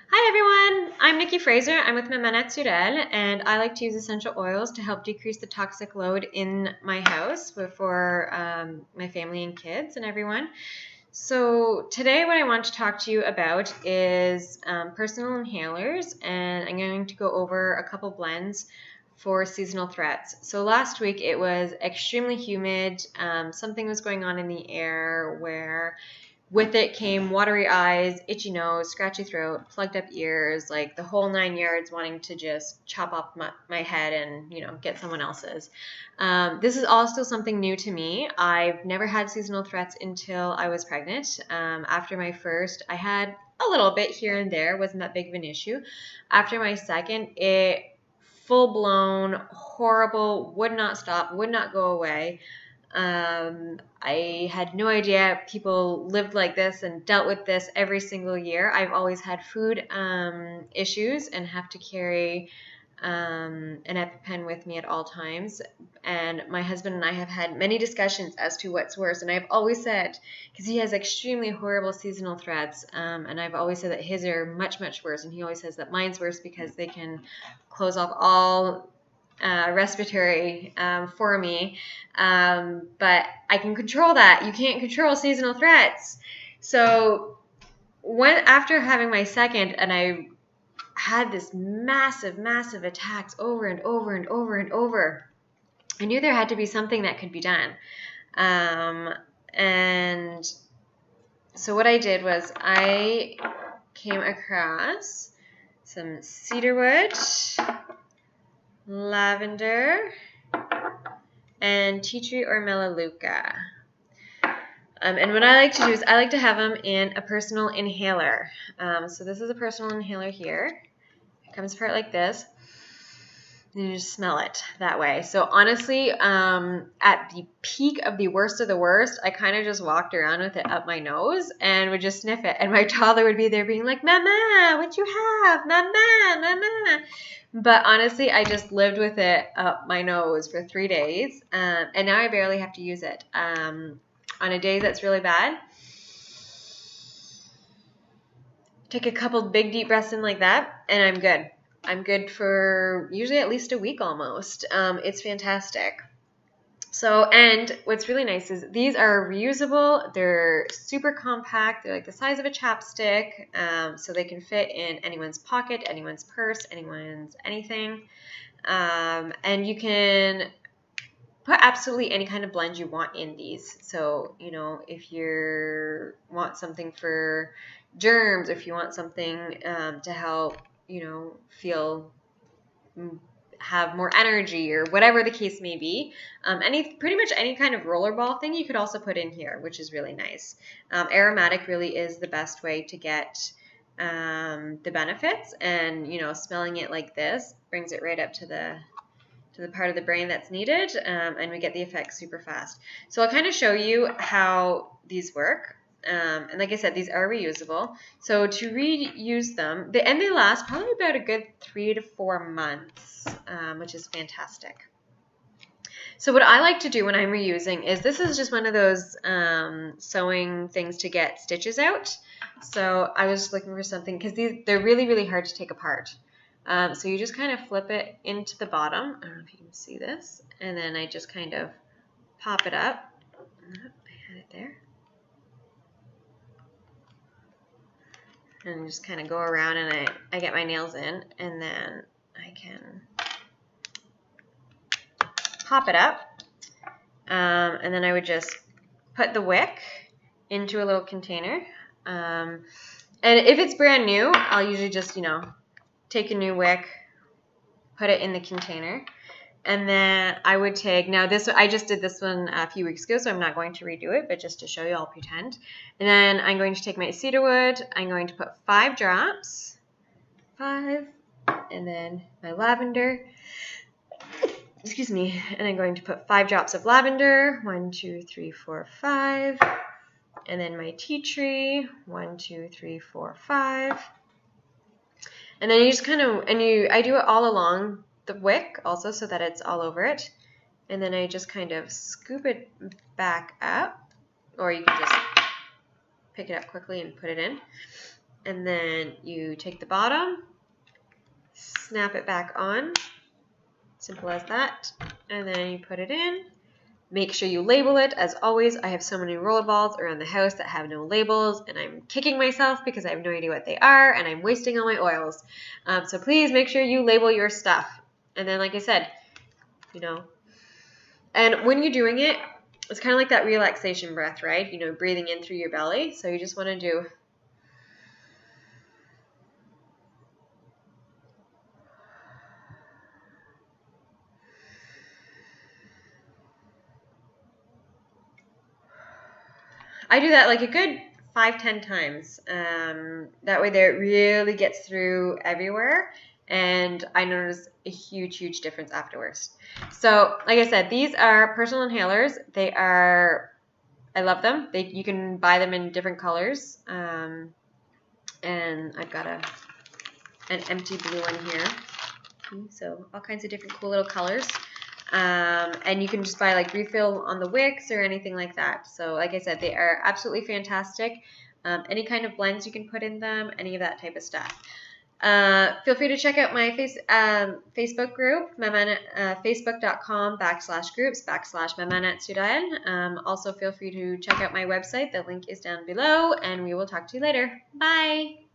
Hi everyone, I'm Nikki Fraser. I'm with Maman Surel, and I like to use essential oils to help decrease the toxic load in my house for my family and kids and everyone. So today what I want to talk to you about is personal inhalers, and I'm going to go over a couple blends for seasonal threats. So last week it was extremely humid. Something was going on in the air where with it came watery eyes, itchy nose, scratchy throat, plugged up ears, like the whole 9 yards, wanting to just chop off my head and, get someone else's. This is all still something new to me. I've never had seasonal threats until I was pregnant. After my first, I had a little bit here and there, wasn't that big of an issue. After my second, it full-blown, horrible, would not stop, would not go away. I had no idea people lived like this and dealt with this every single year. I've always had food issues and have to carry an EpiPen with me at all times. And my husband and I have had many discussions as to what's worse. And I've always said, because he has extremely horrible seasonal threats, and I've always said that his are much, much worse. And he always says that mine's worse because they can close off all respiratory for me, but I can control that. You can't control seasonal threats. So after having my second, and I had this massive attacks over and over and over and over, I knew there had to be something that could be done. And so what I did was I came across some cedarwood, lavender, and tea tree or melaleuca. And what I like to do is I like to have them in a personal inhaler. So this is a personal inhaler here. It comes apart like this. And you just smell it that way. So honestly, at the peak of the worst, I kind of just walked around with it up my nose and would just sniff it. And my toddler would be there being like, "Mama, what you have? Mama, Mama." But honestly, I just lived with it up my nose for 3 days. And now I barely have to use it. On a day that's really bad, take a couple big deep breaths in like that, and I'm good. I'm good for usually at least a week almost. It's fantastic. So, and what's really nice is these are reusable. They're super compact. They're like the size of a chapstick, so they can fit in anyone's pocket, anyone's purse, anyone's anything. And you can put absolutely any kind of blend you want in these. So, if you want something for germs, if you want something to help, have more energy or whatever the case may be, pretty much any kind of rollerball thing you could also put in here, which is really nice. Aromatic really is the best way to get the benefits, and smelling it like this brings it right up to the part of the brain that's needed, and we get the effects super fast. So I'll kind of show you how these work. And like I said, these are reusable. So to reuse them, they last probably about a good 3 to 4 months, which is fantastic. So what I like to do when I'm reusing is, this is just one of those sewing things to get stitches out. So I was just looking for something, because they're really, really hard to take apart. So you just kind of flip it into the bottom. I don't know if you can see this. And then I just kind of pop it up. I had it there. And just kind of go around, and I get my nails in, and then I can pop it up. And then I would just put the wick into a little container. And if it's brand new, I'll usually just, take a new wick, put it in the container, and then I would take, I just did this one a few weeks ago, so I'm not going to redo it, but just to show you, I'll pretend. And then I'm going to take my cedarwood, I'm going to put 5 drops, 5, and then my lavender, excuse me, and I'm going to put 5 drops of lavender, 1, 2, 3, 4, 5, and then my tea tree, 1, 2, 3, 4, 5. And then you just kind of, I do it all along the wick also, so that it's all over it. And then I just kind of scoop it back up, or you can just pick it up quickly and put it in. and then you take the bottom, snap it back on, simple as that, and then you put it in. Make sure you label it. As always, I have so many rollerballs around the house that have no labels, and I'm kicking myself because I have no idea what they are, and I'm wasting all my oils. So please make sure you label your stuff. And then, like I said, you know, and when you're doing it, it's kind of like that relaxation breath, right? You know, breathing in through your belly. So you just want to do I do that like a good 5-10 times. That way there it really gets through everywhere, and I notice a huge difference afterwards. So like I said, these are personal inhalers. They are, I love them. You can buy them in different colors, and I've got an empty blue one here. So all kinds of different cool little colors. And you can just buy like refill on the wicks or anything like that. So like I said, they are absolutely fantastic. Any kind of blends you can put in them, any of that type of stuff. Feel free to check out my Facebook group, facebook.com/groups/Mamanat Also feel free to check out my website. The link is down below, and we will talk to you later. Bye!